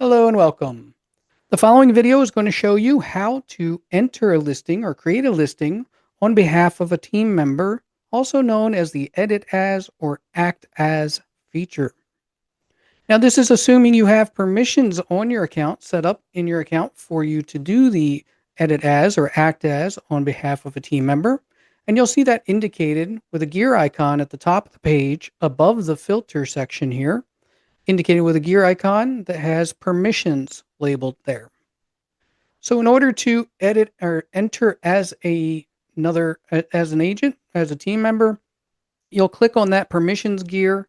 Hello and welcome. The following video is going to show you how to enter a listing or create a listing on behalf of a team member, also known as the Edit As or Act As feature. Now, this is assuming you have permissions on your account set up in your account for you to do the Edit As or Act As on behalf of a team member. And you'll see that indicated with a gear icon at the top of the page above the filter section here, indicated with a gear icon that has permissions labeled there. So in order to edit or enter as as an agent, as a team member, you'll click on that permissions gear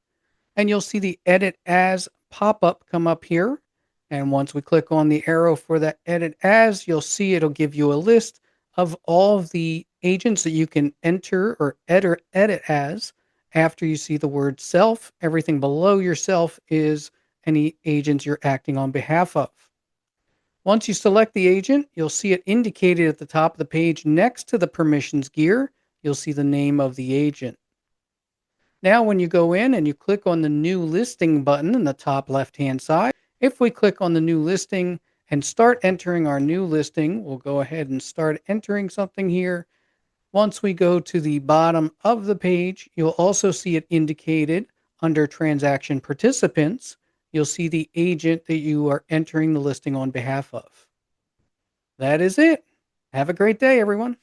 and you'll see the edit as pop-up come up here. And once we click on the arrow for that edit as, you'll see it'll give you a list of all of the agents that you can enter or edit as. After you see the word self, everything below yourself is any agents you're acting on behalf of. Once you select the agent, you'll see it indicated at the top of the page next to the permissions gear. You'll see the name of the agent. Now, when you go in and you click on the new listing button in the top left-hand side, if we click on the new listing and start entering our new listing, we'll go ahead and start entering something here. Once we go to the bottom of the page, you'll also see it indicated under transaction participants. You'll see the agent that you are entering the listing on behalf of. That is it. Have a great day, everyone.